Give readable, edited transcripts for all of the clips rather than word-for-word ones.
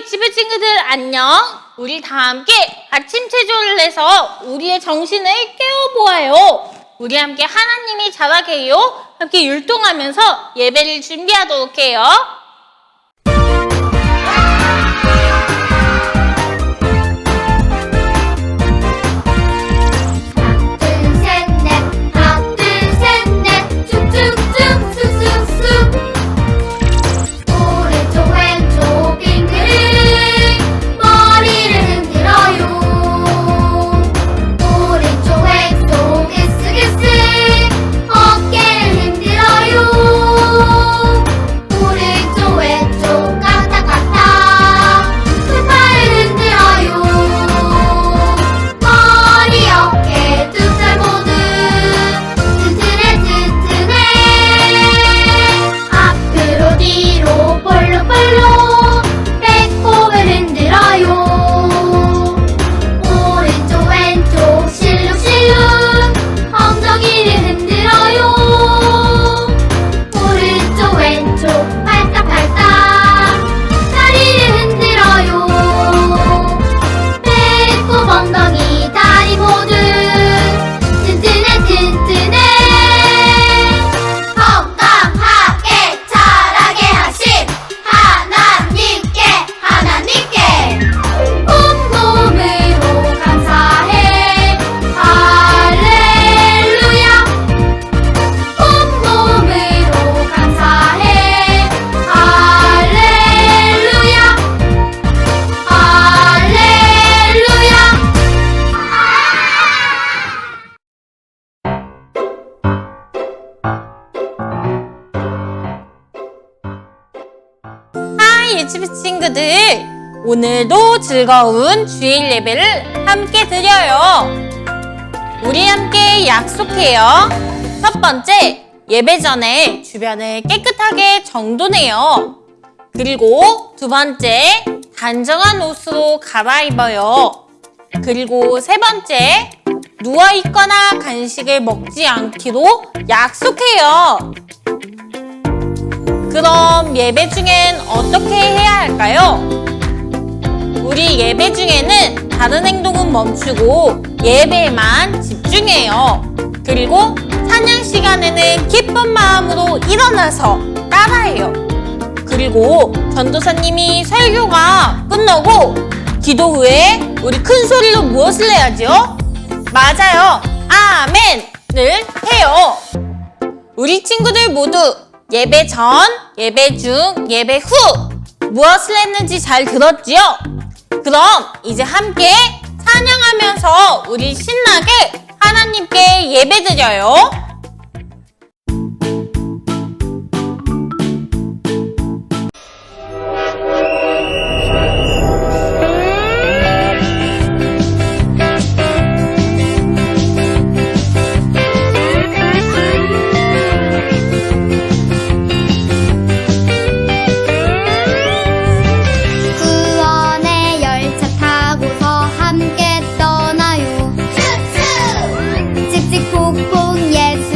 유치부 친구들 안녕. 우리 다 함께 아침 체조를 해서 우리의 정신을 깨워보아요. 우리 함께 하나님이 잘하게 해요. 함께 율동하면서 예배를 준비하도록 해요. 유치부 친구들, 오늘도 즐거운 주일 예배를 함께 드려요. 우리 함께 약속해요. 첫 번째, 예배 전에 주변을 깨끗하게 정돈해요. 그리고 두 번째, 단정한 옷으로 갈아입어요. 그리고 세 번째, 누워있거나 간식을 먹지 않기로 약속해요. 그럼 예배 중엔 어떻게 해야 할까요? 우리 예배 중에는 다른 행동은 멈추고 예배에만 집중해요. 그리고 찬양 시간에는 기쁜 마음으로 일어나서 따라해요. 그리고 전도사님이 설교가 끝나고 기도 후에 우리 큰 소리로 무엇을 해야죠? 맞아요. 아멘을 해요. 우리 친구들 모두 예배 전, 예배 중, 예배 후 무엇을 했는지 잘 들었지요? 그럼 이제 함께 찬양하면서 우리 신나게 하나님께 예배드려요. 폭풍 예수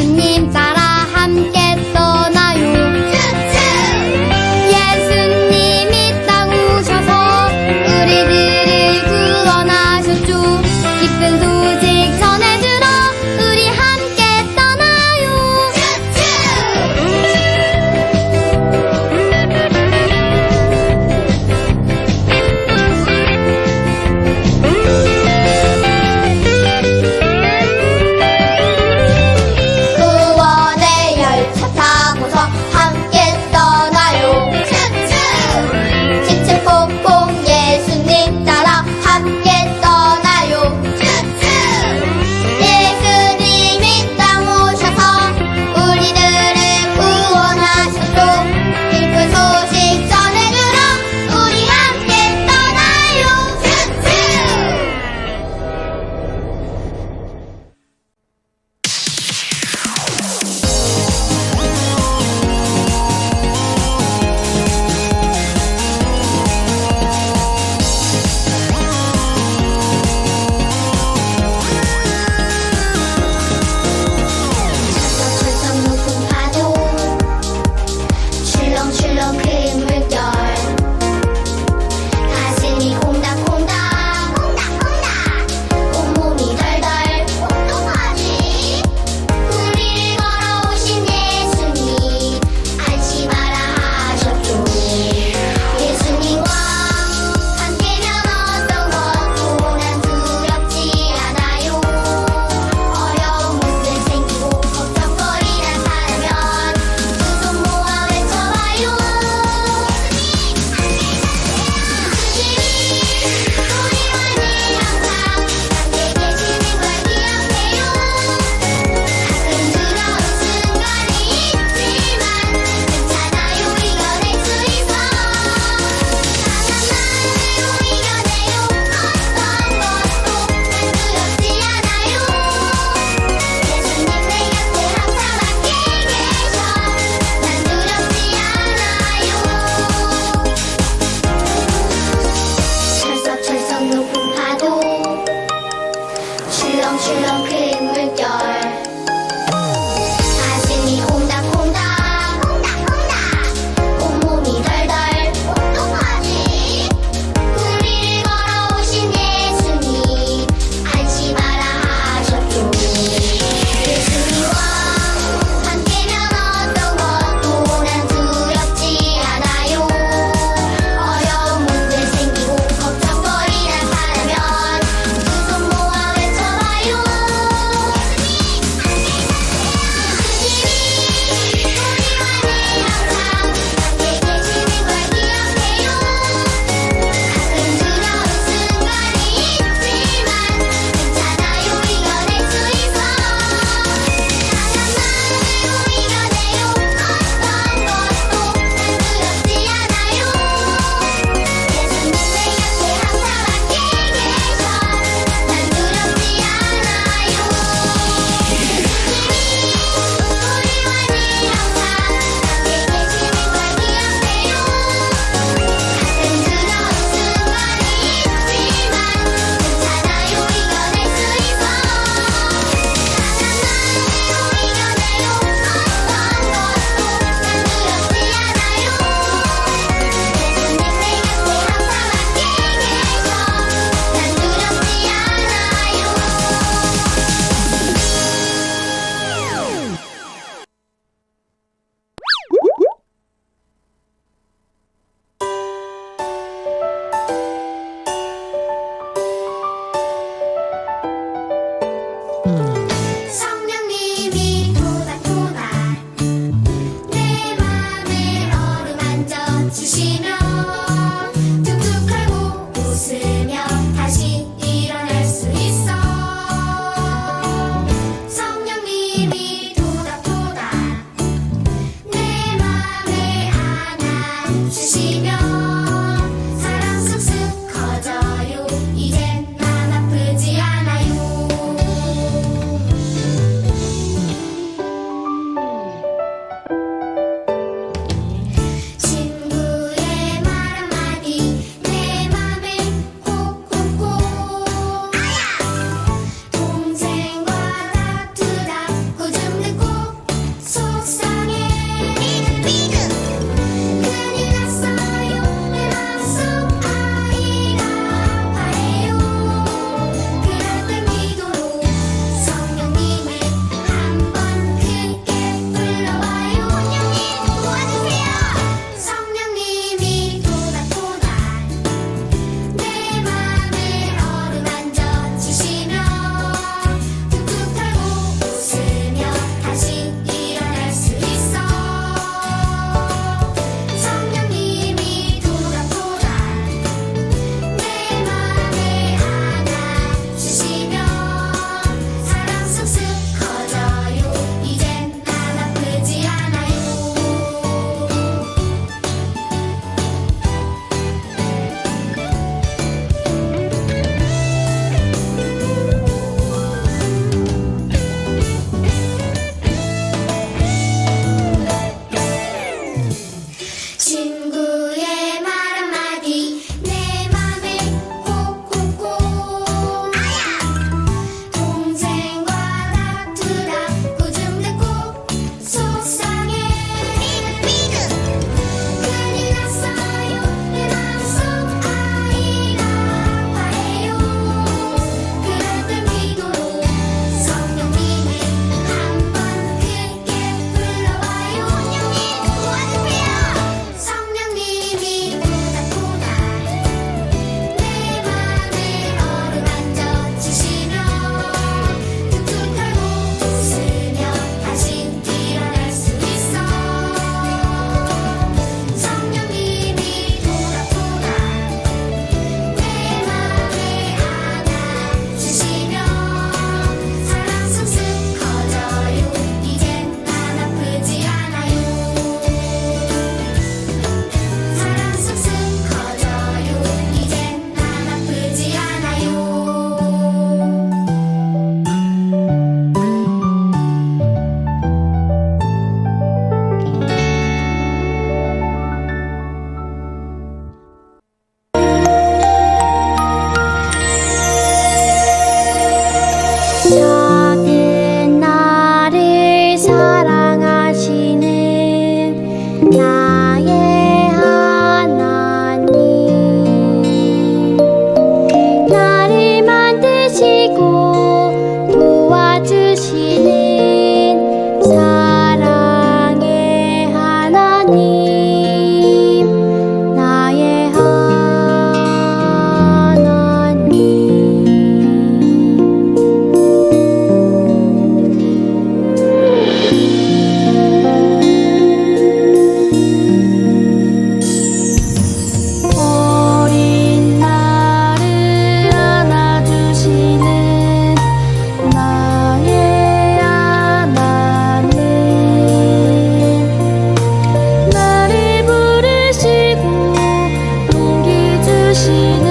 도와주시는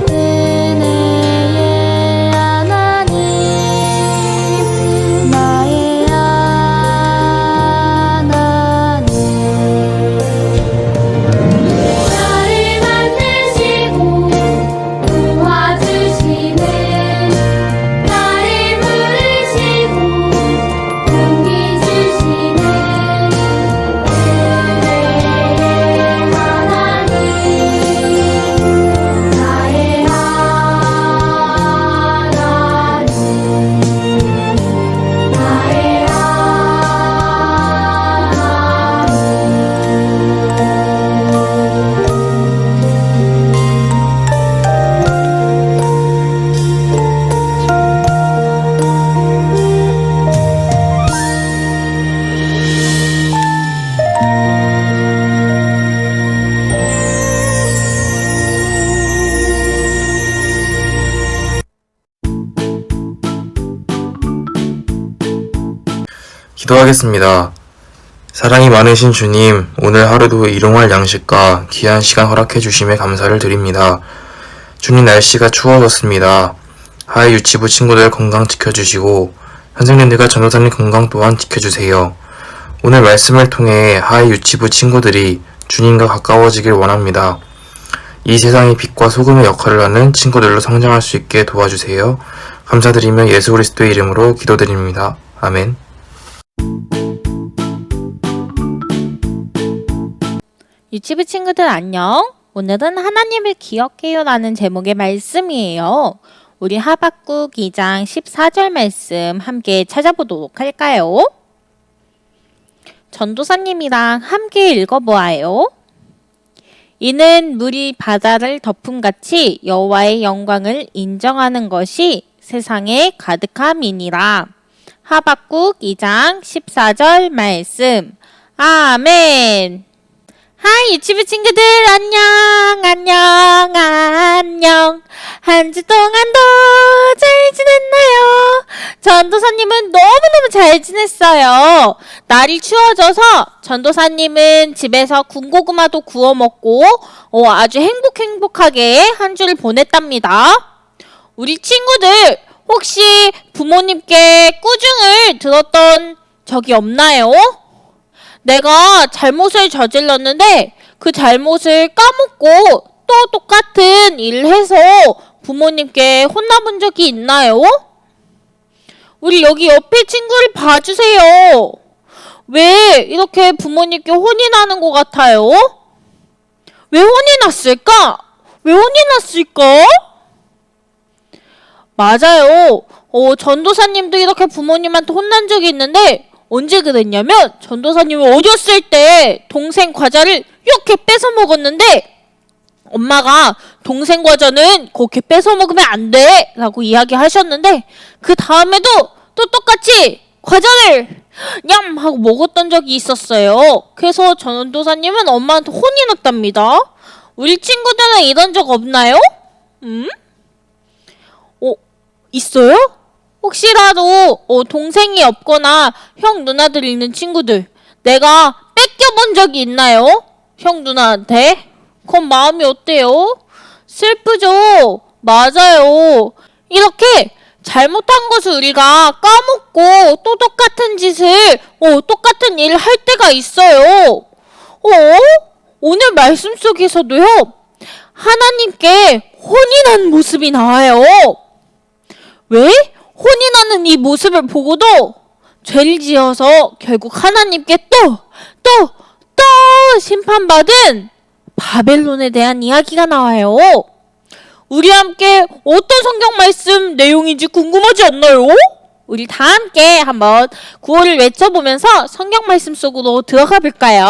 은혜의 하나님, 나의 하나님. 나를 만드시고 도와주시는, 나를 부르시고 용기 주시는 은혜의 하나님, 나의 하나님, 나의 기도하겠습니다. 사랑이 많으신 주님, 오늘 하루도 일용할 양식과 귀한 시간 허락해 주심에 감사를 드립니다. 주님, 날씨가 추워졌습니다. 하의 유치부 친구들 건강 지켜주시고 선생님들과 전도사님 건강 또한 지켜주세요. 오늘 말씀을 통해 하의 유치부 친구들이 주님과 가까워지길 원합니다. 이 세상의 빛과 소금의 역할을 하는 친구들로 성장할 수 있게 도와주세요. 감사드리며 예수 그리스도의 이름으로 기도드립니다. 아멘. 유치부 친구들 안녕. 오늘은 하나님을 기억해요 라는 제목의 말씀이에요. 우리 하박국 2장 14절 말씀 함께 찾아보도록 할까요? 전도사님이랑 함께 읽어보아요. 이는 물이 바다를 덮음같이 여호와의 영광을 인정하는 것이 세상에 가득함이니라. 하박국 2장 14절 말씀. 아멘. 하이 유치부 친구들 안녕. 한 주 동안도 잘 지냈나요? 전도사님은 너무너무 잘 지냈어요. 날이 추워져서 전도사님은 집에서 군고구마도 구워 먹고 아주 행복하게 한 주를 보냈답니다. 우리 친구들 혹시 부모님께 꾸중을 들었던 적이 없나요? 내가 잘못을 저질렀는데 그 잘못을 까먹고 또 똑같은 일을 해서 부모님께 혼나본 적이 있나요? 우리 여기 옆에 친구를 봐주세요. 왜 이렇게 부모님께 혼이 나는 것 같아요? 왜 혼이 났을까? 왜 혼이 났을까? 맞아요. 전도사님도 이렇게 부모님한테 혼난 적이 있는데 언제 그랬냐면 전도사님이 어렸을 때 동생 과자를 이렇게 뺏어 먹었는데 엄마가 동생 과자는 그렇게 뺏어 먹으면 안 돼 라고 이야기하셨는데 그 다음에도 또 똑같이 과자를 냠 하고 먹었던 적이 있었어요. 그래서 전도사님은 엄마한테 혼이 났답니다. 우리 친구들은 이런 적 없나요? 있어요? 혹시라도 동생이 없거나 형 누나들 있는 친구들 내가 뺏겨본 적이 있나요? 형 누나한테? 그럼 마음이 어때요? 슬프죠? 맞아요. 이렇게 잘못한 것을 우리가 까먹고 또 똑같은 짓을 똑같은 일을 할 때가 있어요. 오늘 말씀 속에서도요 하나님께 혼이 난 모습이 나와요. 왜? 혼이 나는 이 모습을 보고도 죄를 지어서 결국 하나님께 또 심판받은 바벨론에 대한 이야기가 나와요. 우리 함께 어떤 성경 말씀 내용인지 궁금하지 않나요? 우리 다 함께 한번 구호를 외쳐보면서 성경 말씀 속으로 들어가 볼까요?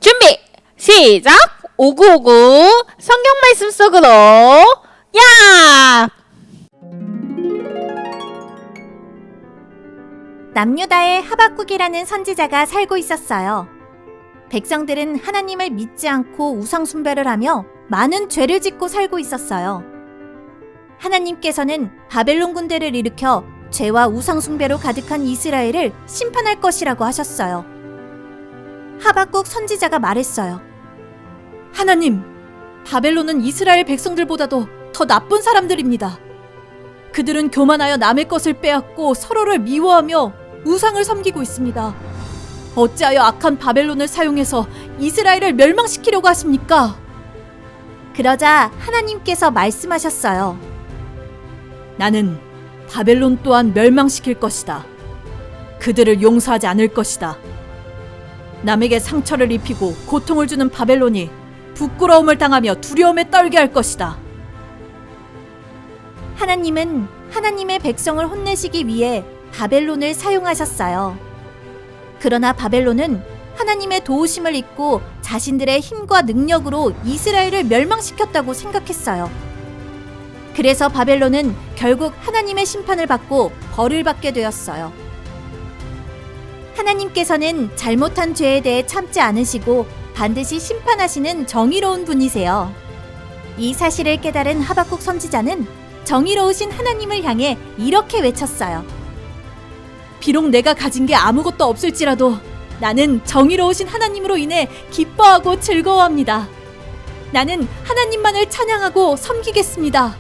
준비! 시작! 5959 성경 말씀 속으로 야! 남유다에 하박국이라는 선지자가 살고 있었어요. 백성들은 하나님을 믿지 않고 우상 숭배를 하며 많은 죄를 짓고 살고 있었어요. 하나님께서는 바벨론 군대를 일으켜 죄와 우상 숭배로 가득한 이스라엘을 심판할 것이라고 하셨어요. 하박국 선지자가 말했어요. 하나님, 바벨론은 이스라엘 백성들보다도 더 나쁜 사람들입니다. 그들은 교만하여 남의 것을 빼앗고 서로를 미워하며 우상을 섬기고 있습니다. 어찌하여 악한 바벨론을 사용해서 이스라엘을 멸망시키려고 하십니까? 그러자 하나님께서 말씀하셨어요. 나는 바벨론 또한 멸망시킬 것이다. 그들을 용서하지 않을 것이다. 남에게 상처를 입히고 고통을 주는 바벨론이 부끄러움을 당하며 두려움에 떨게 할 것이다. 하나님은 하나님의 백성을 혼내시기 위해 바벨론을 사용하셨어요. 그러나 바벨론은 하나님의 도우심을 잊고 자신들의 힘과 능력으로 이스라엘을 멸망시켰다고 생각했어요. 그래서 바벨론은 결국 하나님의 심판을 받고 벌을 받게 되었어요. 하나님께서는 잘못한 죄에 대해 참지 않으시고 반드시 심판하시는 정의로운 분이세요. 이 사실을 깨달은 하박국 선지자는 정의로우신 하나님을 향해 이렇게 외쳤어요. 비록 내가 가진 게 아무것도 없을지라도 나는 정의로우신 하나님으로 인해 기뻐하고 즐거워합니다. 나는 하나님만을 찬양하고 섬기겠습니다.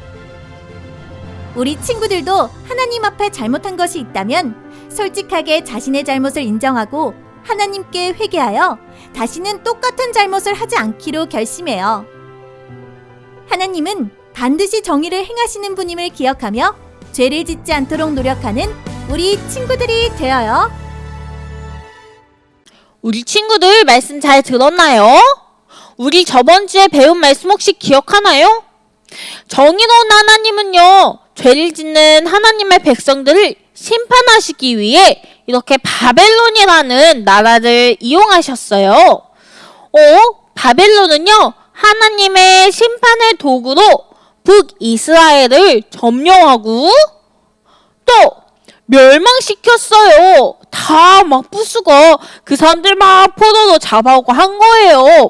우리 친구들도 하나님 앞에 잘못한 것이 있다면 솔직하게 자신의 잘못을 인정하고 하나님께 회개하여 다시는 똑같은 잘못을 하지 않기로 결심해요. 하나님은 반드시 정의를 행하시는 분임을 기억하며 죄를 짓지 않도록 노력하는 우리 친구들이 되어요. 우리 친구들 말씀 잘 들었나요? 우리 저번 주에 배운 말씀 혹시 기억하나요? 정의로운 하나님은요, 죄를 짓는 하나님의 백성들을 심판하시기 위해 이렇게 바벨론이라는 나라를 이용하셨어요. 바벨론은요, 하나님의 심판의 도구로 북이스라엘을 점령하고 또 멸망시켰어요. 다 막 부수고 그 사람들 막 포로로 잡아오고 한 거예요.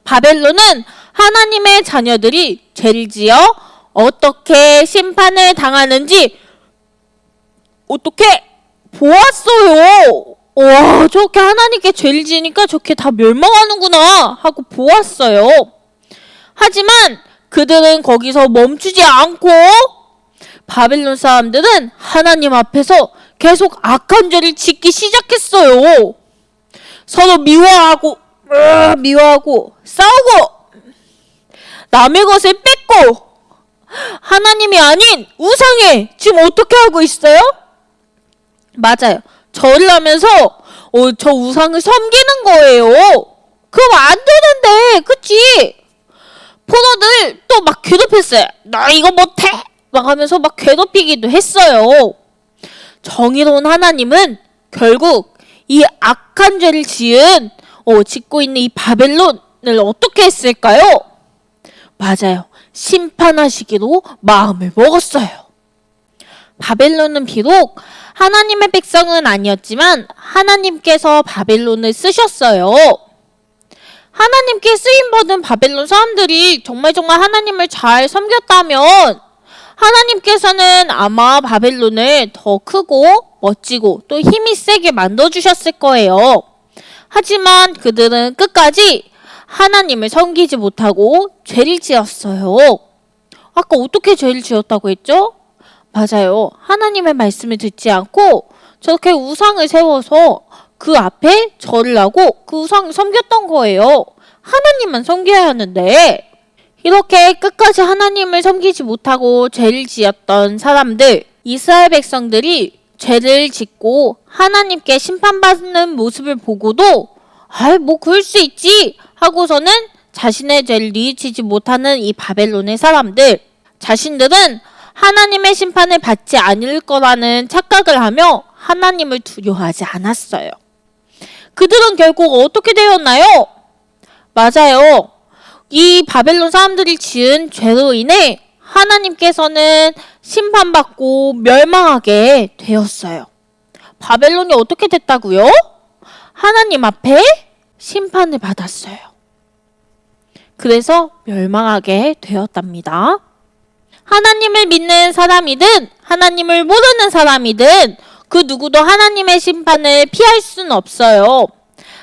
바벨론은 하나님의 자녀들이 죄를 지어 어떻게 심판을 당하는지 어떻게 보았어요. 와, 저렇게 하나님께 죄를 지니까 저렇게 다 멸망하는구나 하고 보았어요. 하지만 그들은 거기서 멈추지 않고 바벨론 사람들은 하나님 앞에서 계속 악한 죄를 짓기 시작했어요. 서로 미워하고 싸우고 남의 것을 뺏고 하나님이 아닌 우상에 지금 어떻게 하고 있어요? 맞아요. 절을 하면서 저 우상을 섬기는 거예요. 그럼 안 되는데, 그치? 포로들 또 막 괴롭혔어요. 나 이거 못해! 막 하면서 막 괴롭히기도 했어요. 정의로운 하나님은 결국 이 악한 죄를 짓고 있는 이 바벨론을 어떻게 했을까요? 맞아요. 심판하시기로 마음을 먹었어요. 바벨론은 비록 하나님의 백성은 아니었지만 하나님께서 바벨론을 쓰셨어요. 하나님께 쓰임받은 바벨론 사람들이 정말 하나님을 잘 섬겼다면 하나님께서는 아마 바벨론을 더 크고 멋지고 또 힘이 세게 만들어주셨을 거예요. 하지만 그들은 끝까지 하나님을 섬기지 못하고 죄를 지었어요. 아까 어떻게 죄를 지었다고 했죠? 맞아요. 하나님의 말씀을 듣지 않고 저렇게 우상을 세워서 그 앞에 절을 하고 그 우상을 섬겼던 거예요. 하나님만 섬겨야 하는데 이렇게 끝까지 하나님을 섬기지 못하고 죄를 지었던 사람들, 이스라엘 백성들이 죄를 짓고 하나님께 심판받는 모습을 보고도 뭐 그럴 수 있지 하고서는 자신의 죄를 뉘우치지 못하는 이 바벨론의 사람들, 자신들은 하나님의 심판을 받지 않을 거라는 착각을 하며 하나님을 두려워하지 않았어요. 그들은 결국 어떻게 되었나요? 맞아요. 이 바벨론 사람들이 지은 죄로 인해 하나님께서는 심판받고 멸망하게 되었어요. 바벨론이 어떻게 됐다고요? 하나님 앞에 심판을 받았어요. 그래서 멸망하게 되었답니다. 하나님을 믿는 사람이든 하나님을 모르는 사람이든 그 누구도 하나님의 심판을 피할 수는 없어요.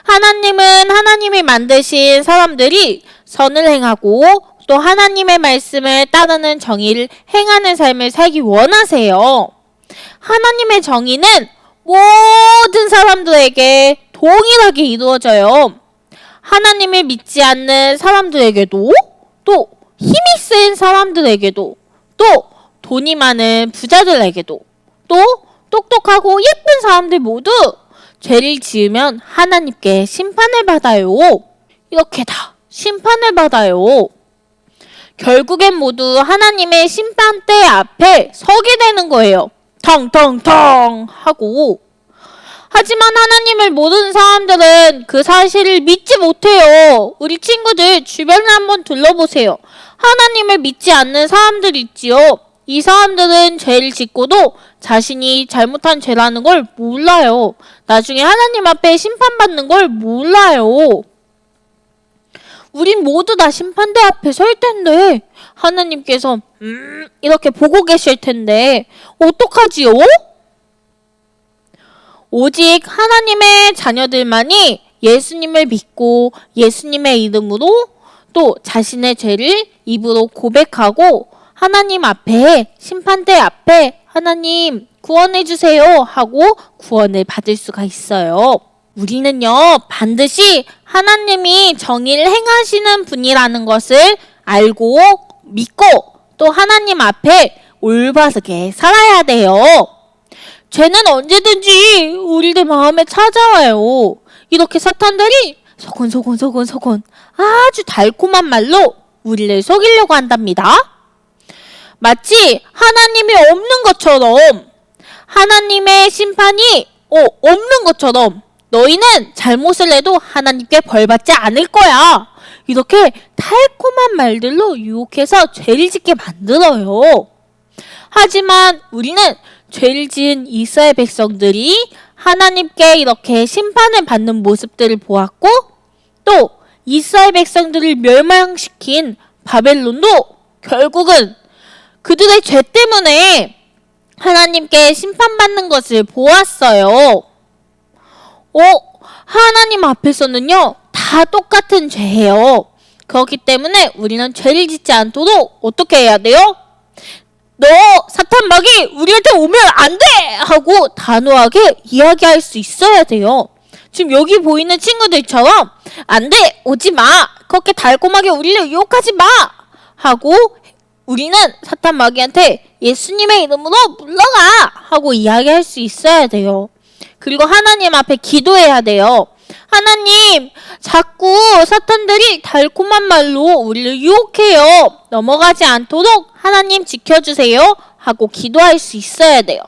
하나님은 하나님이 만드신 사람들이 선을 행하고 또 하나님의 말씀을 따르는 정의를 행하는 삶을 살기 원하세요. 하나님의 정의는 모든 사람들에게 동일하게 이루어져요. 하나님을 믿지 않는 사람들에게도, 또 힘이 센 사람들에게도, 또 돈이 많은 부자들에게도, 또 똑똑하고 예쁜 사람들 모두 죄를 지으면 하나님께 심판을 받아요. 이렇게 다 심판을 받아요. 결국엔 모두 하나님의 심판대 앞에 서게 되는 거예요. 텅텅텅 하고. 하지만 하나님을 모르는 사람들은 그 사실을 믿지 못해요. 우리 친구들 주변을 한번 둘러보세요. 하나님을 믿지 않는 사람들 있지요. 이 사람들은 죄를 짓고도 자신이 잘못한 죄라는 걸 몰라요. 나중에 하나님 앞에 심판받는 걸 몰라요. 우린 모두 다 심판대 앞에 설 텐데 하나님께서 이렇게 보고 계실 텐데 어떡하지요? 오직 하나님의 자녀들만이 예수님을 믿고 예수님의 이름으로 또 자신의 죄를 입으로 고백하고 하나님 앞에 심판대 앞에 하나님 구원해 주세요 하고 구원을 받을 수가 있어요. 우리는요 반드시 하나님이 정의를 행하시는 분이라는 것을 알고 믿고 또 하나님 앞에 올바르게 살아야 돼요. 죄는 언제든지 우리들 마음에 찾아와요. 이렇게 사탄들이 소곤소곤 아주 달콤한 말로 우리를 속이려고 한답니다. 마치 하나님이 없는 것처럼, 하나님의 심판이 없는 것처럼 너희는 잘못을 해도 하나님께 벌받지 않을 거야. 이렇게 달콤한 말들로 유혹해서 죄를 짓게 만들어요. 하지만 우리는 죄를 지은 이스라엘 백성들이 하나님께 이렇게 심판을 받는 모습들을 보았고 또 이스라엘 백성들을 멸망시킨 바벨론도 결국은 그들의 죄 때문에 하나님께 심판받는 것을 보았어요. 하나님 앞에서는요 다 똑같은 죄예요. 그렇기 때문에 우리는 죄를 짓지 않도록 어떻게 해야 돼요? 너 사탄 마귀 우리한테 오면 안 돼! 하고 단호하게 이야기할 수 있어야 돼요. 지금 여기 보이는 친구들처럼 안 돼! 오지 마! 그렇게 달콤하게 우리를 유혹하지 마! 하고 우리는 사탄 마귀한테 예수님의 이름으로 물러가! 하고 이야기할 수 있어야 돼요. 그리고 하나님 앞에 기도해야 돼요. 하나님, 자꾸 사탄들이 달콤한 말로 우리를 유혹해요. 넘어가지 않도록 하나님 지켜주세요. 하고 기도할 수 있어야 돼요.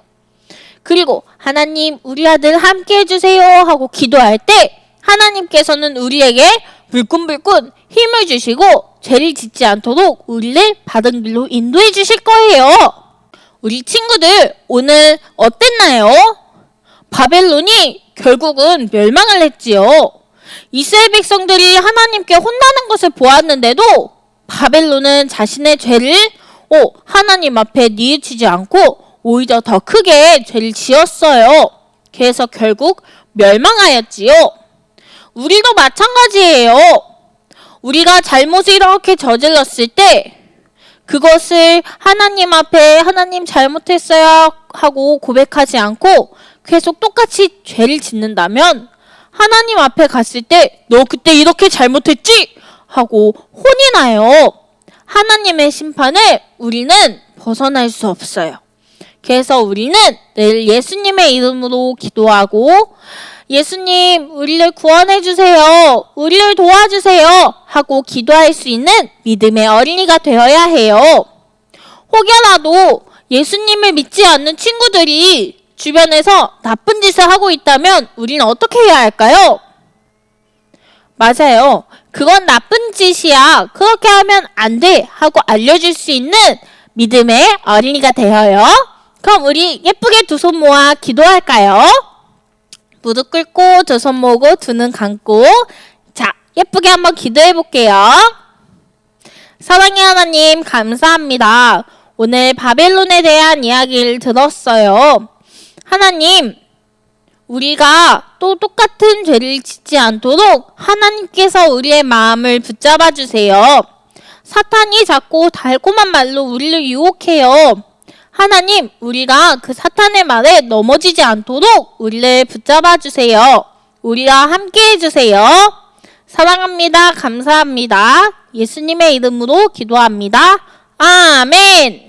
그리고 하나님, 우리 아들 함께 해주세요. 하고 기도할 때 하나님께서는 우리에게 불끈불끈 힘을 주시고 죄를 짓지 않도록 우리를 바른 길로 인도해 주실 거예요. 우리 친구들 오늘 어땠나요? 바벨론이 결국은 멸망을 했지요. 이스라엘 백성들이 하나님께 혼나는 것을 보았는데도 바벨론은 자신의 죄를 하나님 앞에 뉘우치지 않고 오히려 더 크게 죄를 지었어요. 그래서 결국 멸망하였지요. 우리도 마찬가지예요. 우리가 잘못을 이렇게 저질렀을 때 그것을 하나님 앞에 하나님 잘못했어요 하고 고백하지 않고 계속 똑같이 죄를 짓는다면 하나님 앞에 갔을 때 너 그때 이렇게 잘못했지? 하고 혼이 나요. 하나님의 심판을 우리는 벗어날 수 없어요. 그래서 우리는 늘 예수님의 이름으로 기도하고 예수님 우리를 구원해 주세요. 우리를 도와주세요. 하고 기도할 수 있는 믿음의 어린이가 되어야 해요. 혹여라도 예수님을 믿지 않는 친구들이 주변에서 나쁜 짓을 하고 있다면 우리는 어떻게 해야 할까요? 맞아요. 그건 나쁜 짓이야. 그렇게 하면 안 돼. 하고 알려줄 수 있는 믿음의 어린이가 되어요. 그럼 우리 예쁘게 두 손 모아 기도할까요? 무릎 꿇고 두 손 모으고 두 눈 감고 자, 예쁘게 한번 기도해 볼게요. 사랑의 하나님 감사합니다. 오늘 바벨론에 대한 이야기를 들었어요. 하나님, 우리가 또 똑같은 죄를 짓지 않도록 하나님께서 우리의 마음을 붙잡아 주세요. 사탄이 자꾸 달콤한 말로 우리를 유혹해요. 하나님, 우리가 그 사탄의 말에 넘어지지 않도록 우리를 붙잡아 주세요. 우리와 함께 해주세요. 사랑합니다. 감사합니다. 예수님의 이름으로 기도합니다. 아멘.